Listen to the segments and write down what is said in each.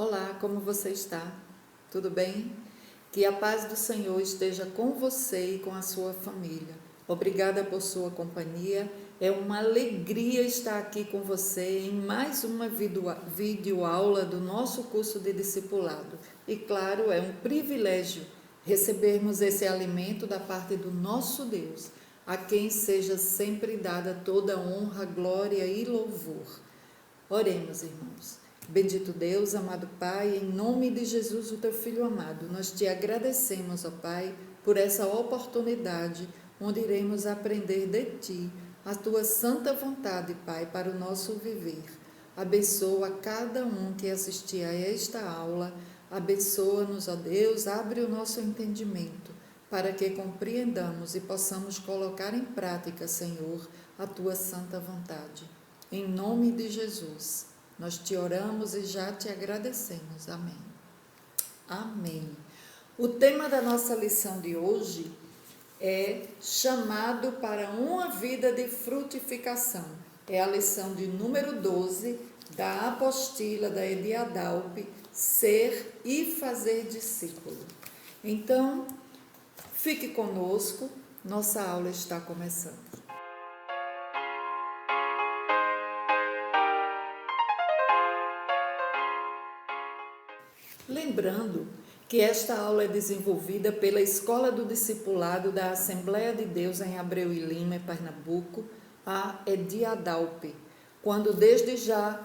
Olá, como você está? Tudo bem? Que a paz do Senhor esteja com você e com a sua família. Obrigada por sua companhia. É uma alegria estar aqui com você em mais uma videoaula do nosso curso de discipulado. E claro, é um privilégio recebermos esse alimento da parte do nosso Deus, a quem seja sempre dada toda honra, glória e louvor. Oremos, irmãos. Bendito Deus, amado Pai, em nome de Jesus, o teu Filho amado, nós te agradecemos, ó Pai, por essa oportunidade onde iremos aprender de Ti, a Tua santa vontade, Pai, para o nosso viver. Abençoa cada um que assistir a esta aula, abençoa-nos, ó Deus, abre o nosso entendimento, para que compreendamos e possamos colocar em prática, Senhor, a Tua santa vontade. Em nome de Jesus. Nós te oramos e já te agradecemos. Amém. Amém. O tema da nossa lição de hoje é chamado para uma vida de frutificação. É a lição de número 12 da apostila da Ediadalpe, Ser e Fazer Discípulo. Então, fique conosco, nossa aula está começando. Lembrando que esta aula é desenvolvida pela Escola do Discipulado da Assembleia de Deus em Abreu e Lima, Pernambuco, a Ediadalpe, quando desde já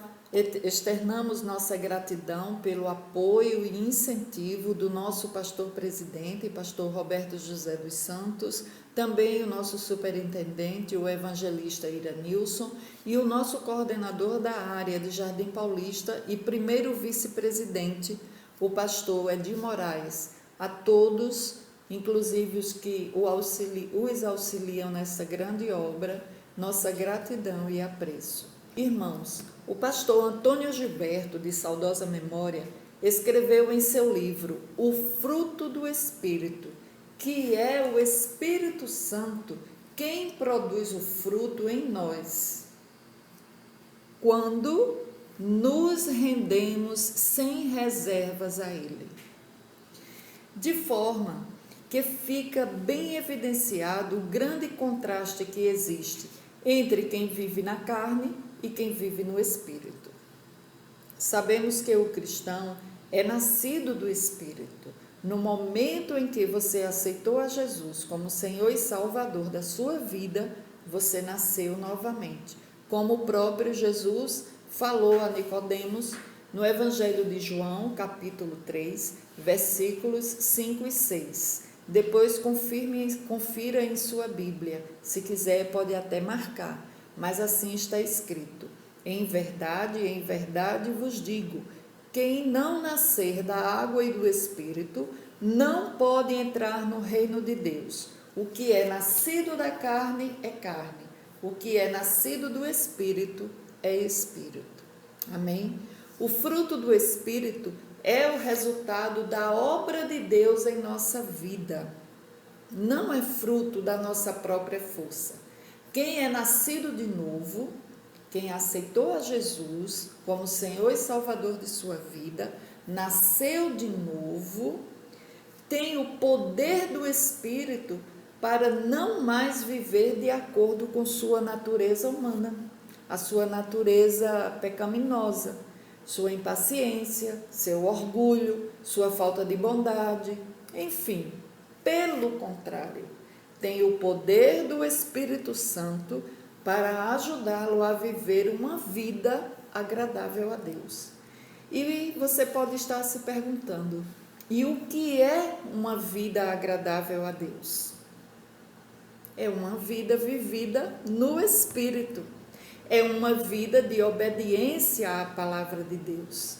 externamos nossa gratidão pelo apoio e incentivo do nosso pastor-presidente, pastor Roberto José dos Santos, também o nosso superintendente, o evangelista Iranilson, e o nosso coordenador da área de Jardim Paulista e primeiro vice-presidente, o pastor Edir Moraes, a todos, inclusive os que os auxiliam nessa grande obra, nossa gratidão e apreço. Irmãos, o pastor Antônio Gilberto, de saudosa memória, escreveu em seu livro O Fruto do Espírito, que é o Espírito Santo quem produz o fruto em nós, quando nos rendemos sem reservas a Ele. De forma que fica bem evidenciado o grande contraste que existe entre quem vive na carne e quem vive no Espírito. Sabemos que o cristão é nascido do Espírito. No momento em que você aceitou a Jesus como Senhor e Salvador da sua vida, você nasceu novamente, como o próprio Jesus falou a Nicodemos no Evangelho de João, capítulo 3, versículos 5 e 6. Depois confira em sua Bíblia, se quiser pode até marcar, mas assim está escrito: em verdade vos digo, quem não nascer da água e do Espírito não pode entrar no reino de Deus. O que é nascido da carne é carne, o que é nascido do Espírito é Espírito. Amém? O fruto do Espírito é o resultado da obra de Deus em nossa vida. Não é fruto da nossa própria força. Quem é nascido de novo, quem aceitou a Jesus como Senhor e Salvador de sua vida, nasceu de novo, tem o poder do Espírito para não mais viver de acordo com sua natureza humana, a sua natureza pecaminosa, sua impaciência, seu orgulho, sua falta de bondade, enfim, pelo contrário, tem o poder do Espírito Santo para ajudá-lo a viver uma vida agradável a Deus. E você pode estar se perguntando, e o que é uma vida agradável a Deus? É uma vida vivida no Espírito. É uma vida de obediência à palavra de Deus.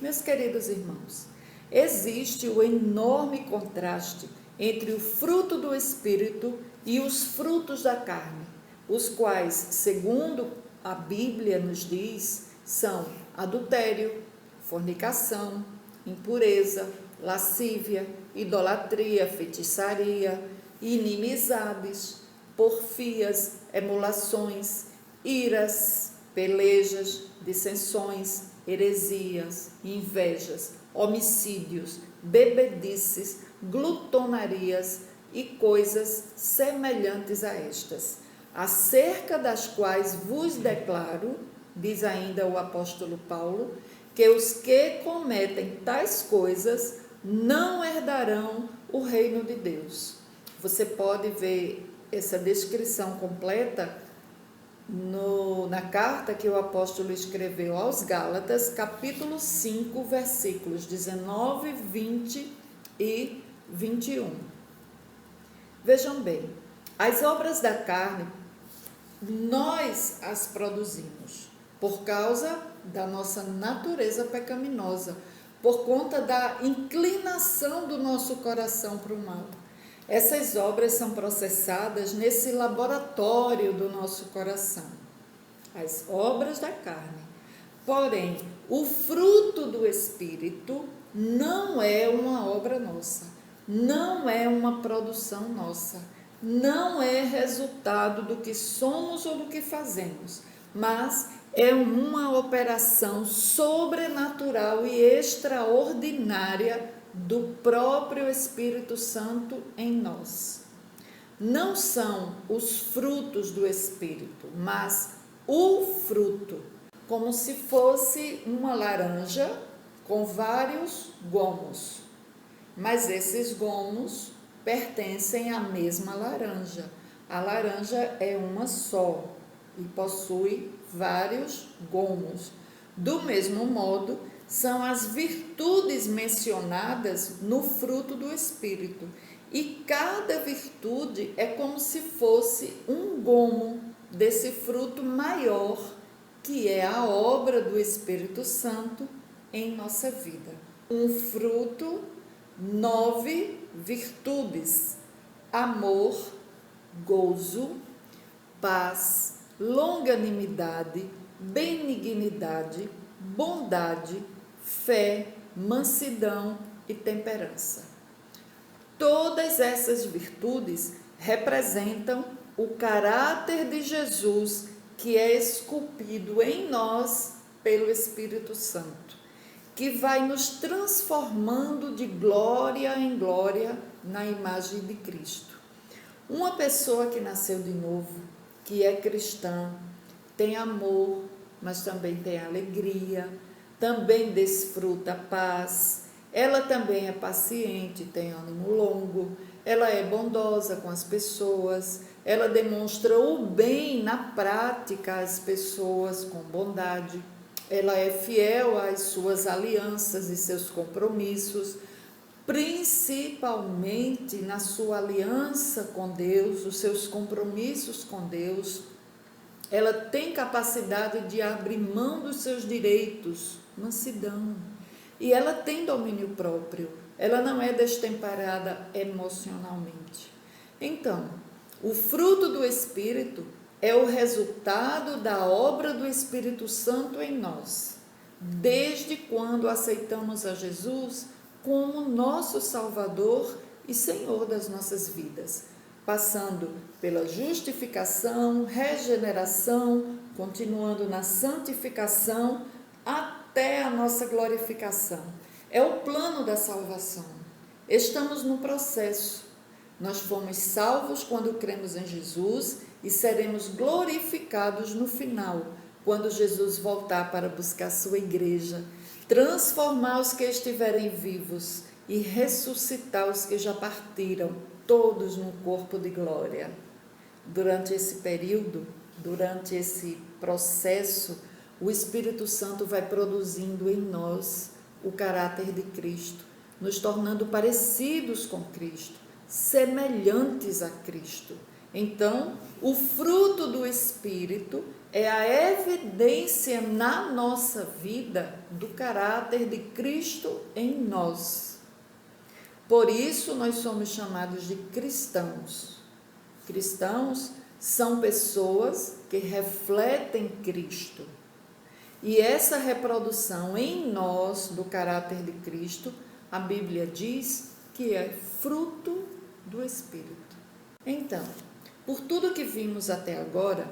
Meus queridos irmãos, existe o enorme contraste entre o fruto do Espírito e os frutos da carne, os quais, segundo a Bíblia nos diz, são adultério, fornicação, impureza, lascívia, idolatria, feitiçaria, inimizades, porfias, emulações, iras, pelejas, dissensões, heresias, invejas, homicídios, bebedices, glutonarias e coisas semelhantes a estas, acerca das quais vos declaro, diz ainda o apóstolo Paulo, que os que cometem tais coisas não herdarão o reino de Deus. Você pode ver essa descrição completa na carta que o apóstolo escreveu aos Gálatas, capítulo 5, versículos 19, 20 e 21. Vejam bem, as obras da carne, nós as produzimos por causa da nossa natureza pecaminosa, por conta da inclinação do nosso coração para o mal. Essas obras são processadas nesse laboratório do nosso coração, as obras da carne. Porém, o fruto do Espírito não é uma obra nossa, não é uma produção nossa, não é resultado do que somos ou do que fazemos, mas é uma operação sobrenatural e extraordinária do próprio Espírito Santo em nós. Não são os frutos do Espírito, mas o fruto, como se fosse uma laranja com vários gomos, mas esses gomos pertencem à mesma laranja. A laranja é uma só e possui vários gomos. Do mesmo modo, são as virtudes mencionadas no fruto do Espírito. E cada virtude é como se fosse um gomo desse fruto maior, que é a obra do Espírito Santo em nossa vida. Um fruto, 9 virtudes: amor, gozo, paz, longanimidade, benignidade, bondade, fé, mansidão e temperança. Todas essas virtudes representam o caráter de Jesus, que é esculpido em nós pelo Espírito Santo, que vai nos transformando de glória em glória na imagem de Cristo. Uma pessoa que nasceu de novo, que é cristã, tem amor, mas também tem alegria, também desfruta paz, ela também é paciente, tem ânimo longo, ela é bondosa com as pessoas, ela demonstra o bem na prática às pessoas com bondade, ela é fiel às suas alianças e seus compromissos, principalmente na sua aliança com Deus, os seus compromissos com Deus. Ela tem capacidade de abrir mão dos seus direitos, mansidão, e ela tem domínio próprio, ela não é destemperada emocionalmente. Então, o fruto do Espírito é o resultado da obra do Espírito Santo em nós, desde quando aceitamos a Jesus como nosso Salvador e Senhor das nossas vidas, passando pela justificação, regeneração, continuando na santificação, até a nossa glorificação. É o plano da salvação. Estamos no processo. Nós fomos salvos quando cremos em Jesus e seremos glorificados no final, quando Jesus voltar para buscar sua igreja, transformar os que estiverem vivos e ressuscitar os que já partiram, todos no corpo de glória. Durante esse período, durante esse processo, o Espírito Santo vai produzindo em nós o caráter de Cristo, nos tornando parecidos com Cristo, semelhantes a Cristo. Então, o fruto do Espírito é a evidência na nossa vida do caráter de Cristo em nós. Por isso, nós somos chamados de cristãos. Cristãos são pessoas que refletem Cristo. E essa reprodução em nós do caráter de Cristo, a Bíblia diz que é fruto do Espírito. Então, por tudo que vimos até agora,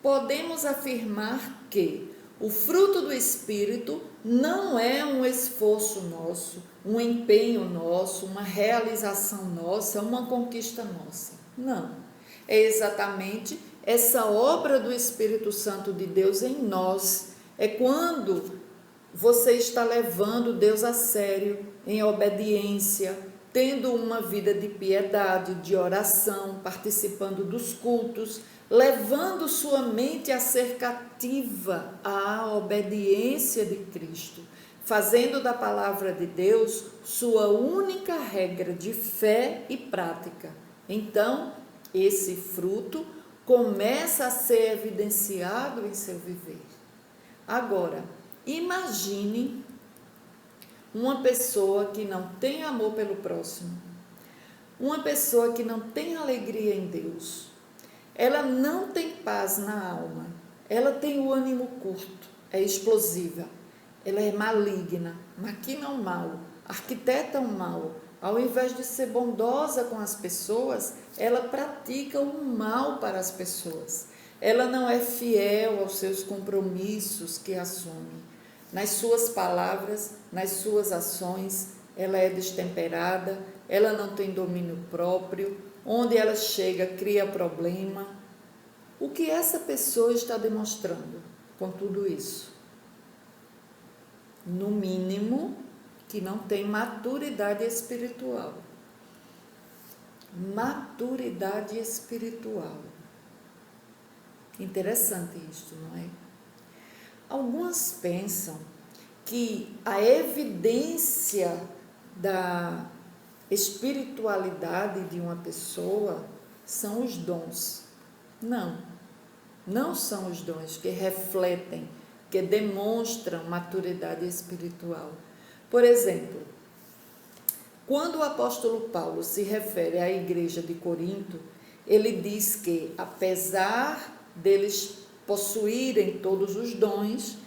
podemos afirmar que O fruto do Espírito não é um esforço nosso, um empenho nosso, uma realização nossa, uma conquista nossa. Não. É exatamente essa obra do Espírito Santo de Deus em nós. É quando você está levando Deus a sério, em obediência, tendo uma vida de piedade, de oração, participando dos cultos, levando sua mente a ser cativa à obediência de Cristo, fazendo da palavra de Deus sua única regra de fé e prática. Então, esse fruto começa a ser evidenciado em seu viver. Agora, imagine uma pessoa que não tem amor pelo próximo, uma pessoa que não tem alegria em Deus, ela não tem paz na alma, ela tem o ânimo curto, é explosiva, ela é maligna, maquina o mal, arquiteta o mal. Ao invés de ser bondosa com as pessoas, ela pratica o mal para as pessoas. Ela não é fiel aos seus compromissos que assume. Nas suas palavras, nas suas ações, ela é destemperada, ela não tem domínio próprio, onde ela chega cria problema. O que essa pessoa está demonstrando com tudo isso? No mínimo, que não tem maturidade espiritual. Maturidade espiritual. Interessante isto, não é? Alguns pensam que a evidência da espiritualidade de uma pessoa são os dons. Não, não são os dons que refletem, que demonstram maturidade espiritual. Por exemplo, quando o apóstolo Paulo se refere à igreja de Corinto, ele diz que, apesar deles possuírem todos os dons,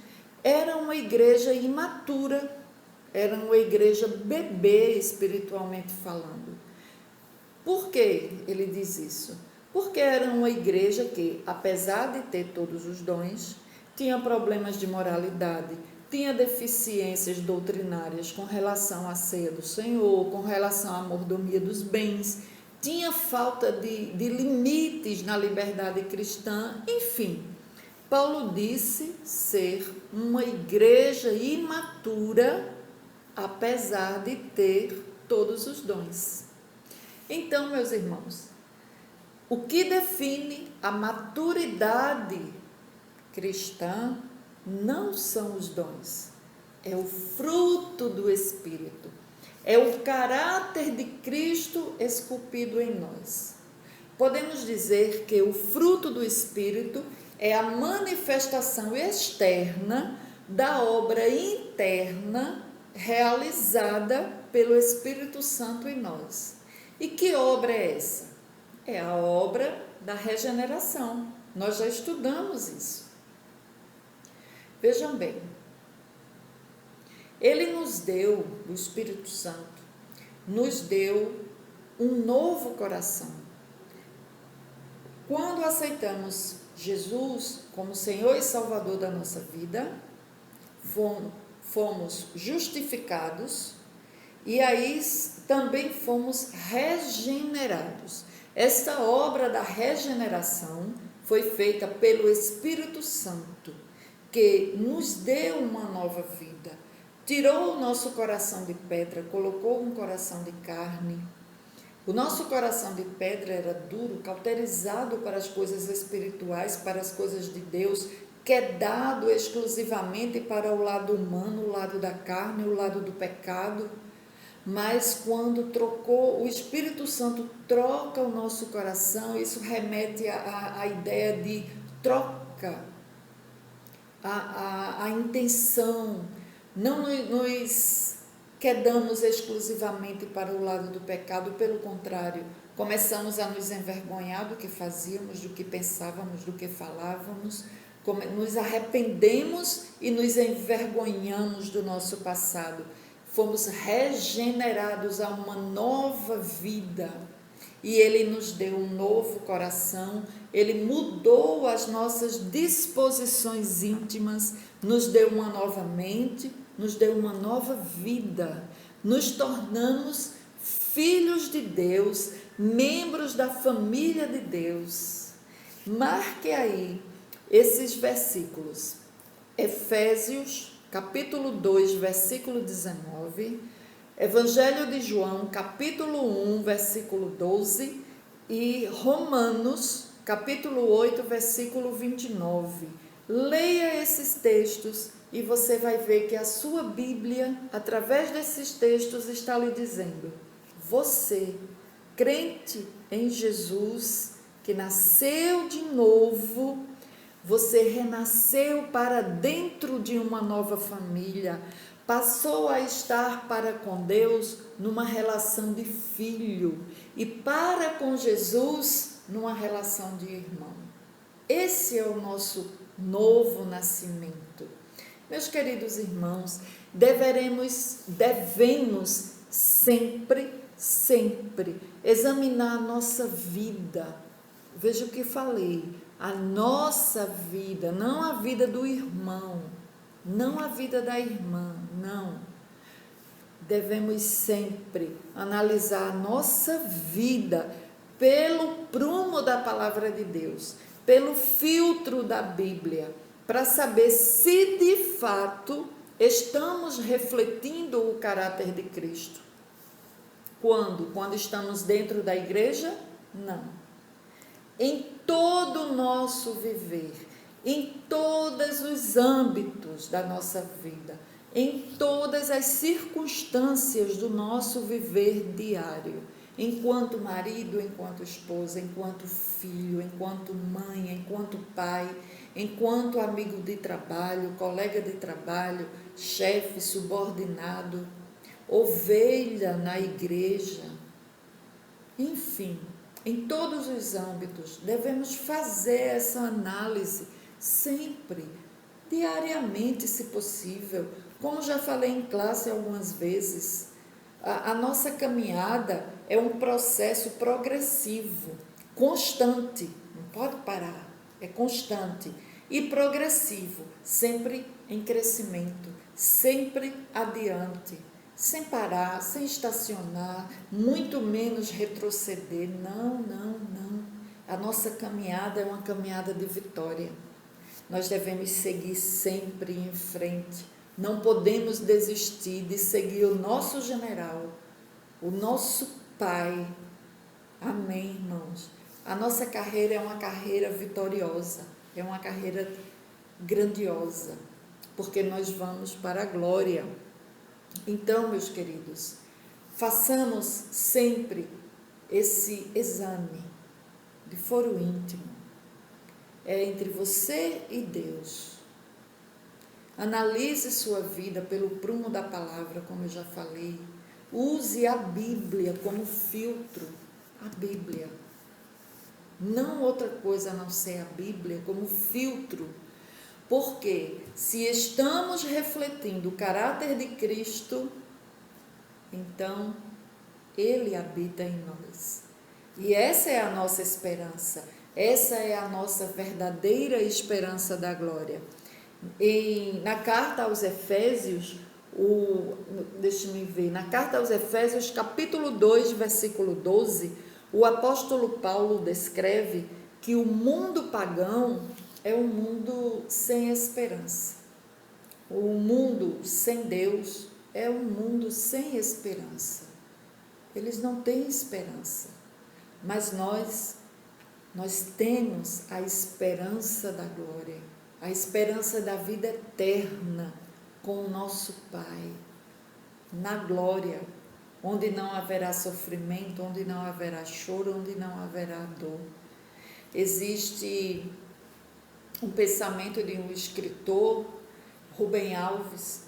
era uma igreja imatura, era uma igreja bebê espiritualmente falando. Por que ele diz isso? Porque era uma igreja que, apesar de ter todos os dons, tinha problemas de moralidade, tinha deficiências doutrinárias com relação à ceia do Senhor, com relação à mordomia dos bens, tinha falta de limites na liberdade cristã, enfim. Paulo disse ser uma igreja imatura, apesar de ter todos os dons. Então, meus irmãos, o que define a maturidade cristã não são os dons, é o fruto do Espírito, é o caráter de Cristo esculpido em nós. Podemos dizer que o fruto do Espírito é a manifestação externa da obra interna realizada pelo Espírito Santo em nós. E que obra é essa? É a obra da regeneração. Nós já estudamos isso. Vejam bem, ele nos deu, o Espírito Santo, nos deu um novo coração. Quando aceitamos Jesus como Senhor e Salvador da nossa vida, fomos justificados e aí também fomos regenerados. Esta obra da regeneração foi feita pelo Espírito Santo, que nos deu uma nova vida, tirou o nosso coração de pedra, colocou um coração de carne. O nosso coração de pedra era duro, cauterizado para as coisas espirituais, para as coisas de Deus, quedado exclusivamente para o lado humano, o lado da carne, o lado do pecado. Mas quando o Espírito Santo troca o nosso coração, isso remete à ideia de troca, a intenção. Não nos quedamos exclusivamente para o lado do pecado, pelo contrário, começamos a nos envergonhar do que fazíamos, do que pensávamos, do que falávamos, nos arrependemos e nos envergonhamos do nosso passado. Fomos regenerados a uma nova vida. e Ele nos deu um novo coração, Ele mudou as nossas disposições íntimas, nos deu uma nova mente, nos deu uma nova vida, nos tornamos filhos de Deus, membros da família de Deus. Marque aí esses versículos. Efésios, capítulo 2, versículo 19, Evangelho de João, capítulo 1, versículo 12 e Romanos, capítulo 8, versículo 29. Leia esses textos e você vai ver que a sua Bíblia, através desses textos, está lhe dizendo: você, crente em Jesus, que nasceu de novo, você renasceu para dentro de uma nova família, passou a estar para com Deus numa relação de filho e para com Jesus numa relação de irmão. Esse é o nosso novo nascimento. Meus queridos irmãos, devemos sempre examinar a nossa vida. Veja o que falei, a nossa vida, não a vida do irmão, não a vida da irmã, não. Devemos sempre analisar a nossa vida pelo prumo da palavra de Deus, pelo filtro da Bíblia, para saber se de fato estamos refletindo o caráter de Cristo. Quando? Quando estamos dentro da igreja? Não. Em todo o nosso viver, em todos os âmbitos da nossa vida, em todas as circunstâncias do nosso viver diário, enquanto marido, enquanto esposa, enquanto filho, enquanto mãe, enquanto pai, enquanto amigo de trabalho, colega de trabalho, chefe, subordinado, ovelha na igreja, enfim, em todos os âmbitos, devemos fazer essa análise sempre, diariamente, se possível. Como já falei em classe algumas vezes, a nossa caminhada é um processo progressivo, constante, não pode parar, é constante e progressivo, sempre em crescimento, sempre adiante, sem parar, sem estacionar, muito menos retroceder. Não. A nossa caminhada é uma caminhada de vitória. Nós devemos seguir sempre em frente. Não podemos desistir de seguir o nosso general, o nosso Pai. Amém, irmãos? A nossa carreira é uma carreira vitoriosa, é uma carreira grandiosa, porque nós vamos para a glória. Então, meus queridos, façamos sempre esse exame de foro íntimo. É entre você e Deus. Analise sua vida pelo prumo da palavra, como eu já falei. Use a Bíblia como filtro. A Bíblia. Não outra coisa a não ser a Bíblia como filtro. Porque se estamos refletindo o caráter de Cristo, então Ele habita em nós. E essa é a nossa esperança. Essa é a nossa verdadeira esperança da glória. Na carta aos Efésios, na carta aos Efésios, capítulo 2, versículo 12, o apóstolo Paulo descreve que o mundo pagão é um mundo sem esperança. O mundo sem Deus é um mundo sem esperança. Eles não têm esperança, mas nós temos a esperança da glória, a esperança da vida eterna com o nosso Pai, na glória, onde não haverá sofrimento, onde não haverá choro, onde não haverá dor. Existe um pensamento de um escritor, Rubem Alves,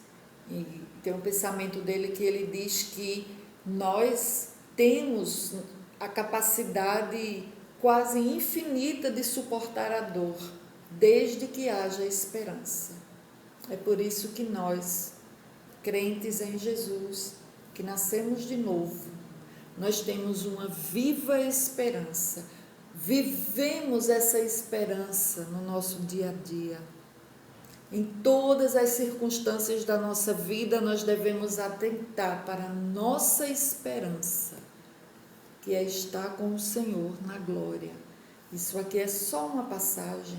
e tem um pensamento dele que ele diz que nós temos a capacidade quase infinita de suportar a dor, desde que haja esperança. É por isso que nós, crentes em Jesus, que nascemos de novo, nós temos uma viva esperança. Vivemos essa esperança no nosso dia a dia. Em todas as circunstâncias da nossa vida, nós devemos atentar para a nossa esperança, que é estar com o Senhor na glória. Isso aqui é só uma passagem,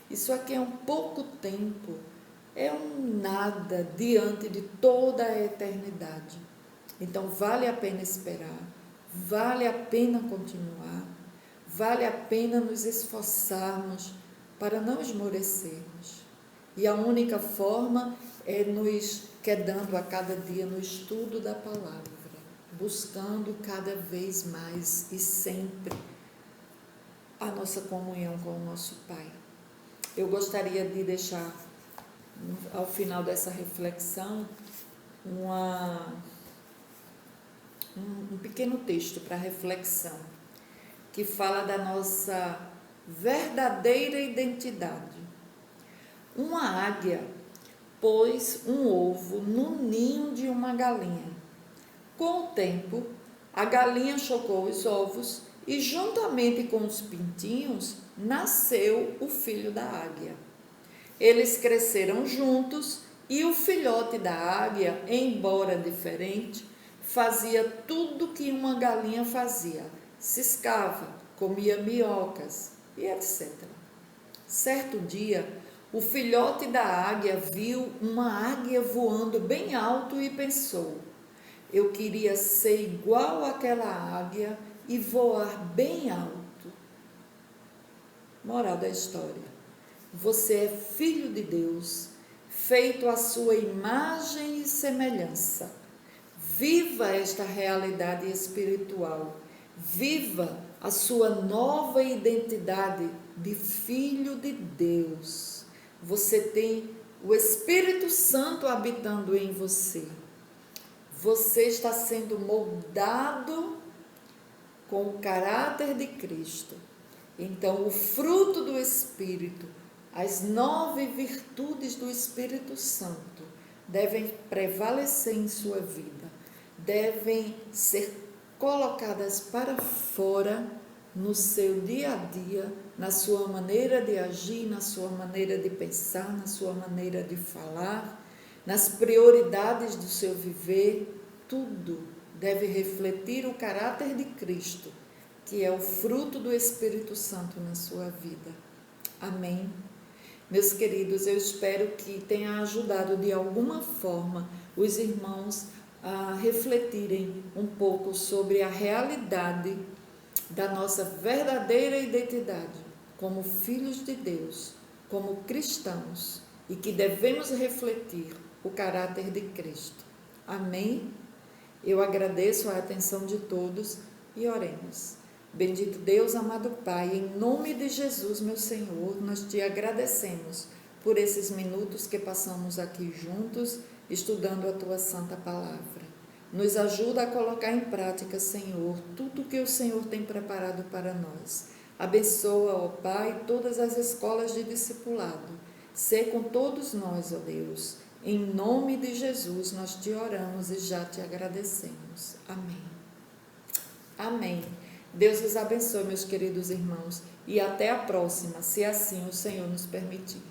isso aqui é um pouco tempo, é um nada diante de toda a eternidade. Então vale a pena esperar, vale a pena continuar, vale a pena nos esforçarmos para não esmorecermos. E a única forma é nos quedando a cada dia no estudo da palavra, buscando cada vez mais e sempre a nossa comunhão com o nosso Pai. Eu gostaria de deixar, ao final dessa reflexão, um pequeno texto para reflexão, que fala da nossa verdadeira identidade. Uma águia pôs um ovo no ninho de uma galinha. Com o tempo, a galinha chocou os ovos e, juntamente com os pintinhos, nasceu o filho da águia. Eles cresceram juntos e o filhote da águia, embora diferente, fazia tudo que uma galinha fazia: ciscava, comia minhocas e etc. Certo dia, o filhote da águia viu uma águia voando bem alto e pensou: eu queria ser igual àquela águia e voar bem alto. Moral da história: você é filho de Deus, feito à sua imagem e semelhança. Viva esta realidade espiritual, viva a sua nova identidade de filho de Deus. Você tem o Espírito Santo habitando em você. Você está sendo moldado com o caráter de Cristo. Então, o fruto do Espírito, as 9 virtudes do Espírito Santo, devem prevalecer em sua vida, devem ser colocadas para fora no seu dia a dia, na sua maneira de agir, na sua maneira de pensar, na sua maneira de falar, nas prioridades do seu viver. Tudo deve refletir o caráter de Cristo, que é o fruto do Espírito Santo na sua vida. Amém? Meus queridos, eu espero que tenha ajudado de alguma forma os irmãos a refletirem um pouco sobre a realidade da nossa verdadeira identidade como filhos de Deus, como cristãos, e que devemos refletir o caráter de Cristo. Amém? Eu agradeço a atenção de todos e oremos. Bendito Deus, amado Pai, em nome de Jesus, meu Senhor, nós te agradecemos por esses minutos que passamos aqui juntos, estudando a tua santa palavra. Nos ajuda a colocar em prática, Senhor, tudo que o Senhor tem preparado para nós. Abençoa, ó Pai, todas as escolas de discipulado. Sê com todos nós, ó Deus. Em nome de Jesus, nós te oramos e já te agradecemos. Amém. Amém. Deus os abençoe, meus queridos irmãos, e até a próxima, se assim o Senhor nos permitir.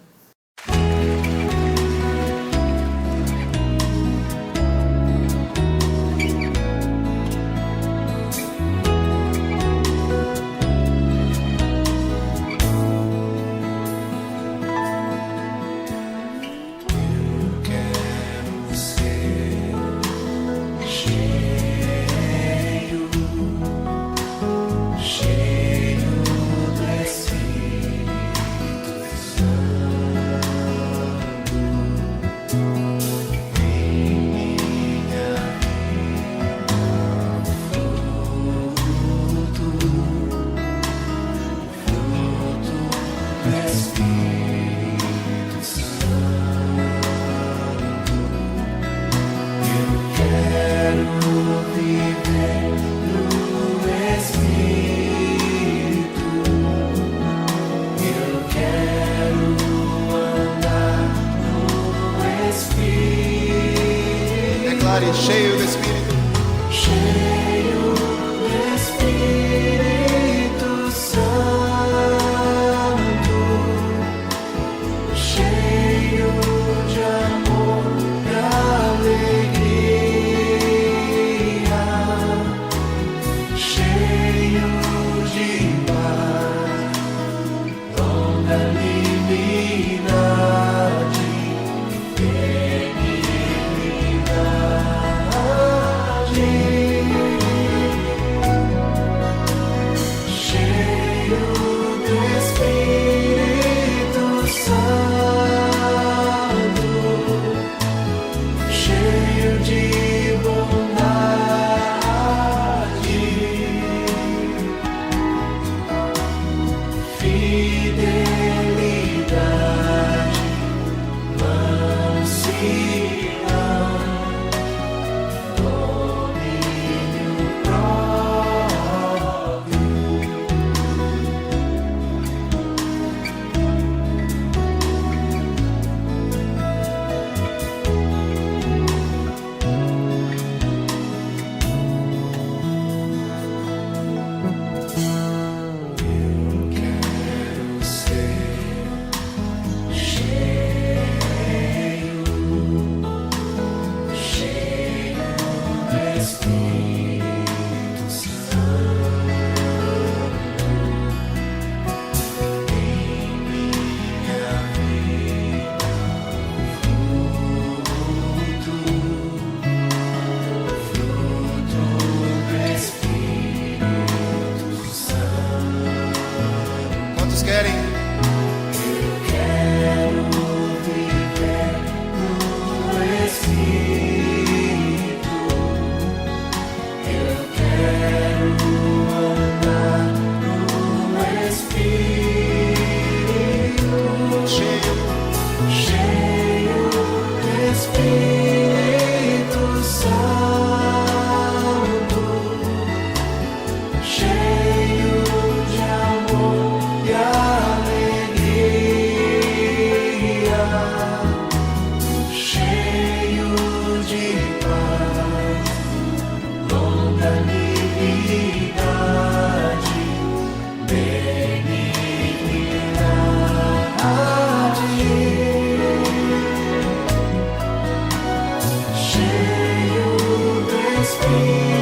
Cheio do Espírito, cheio Quantos querem? Cheio do Espírito.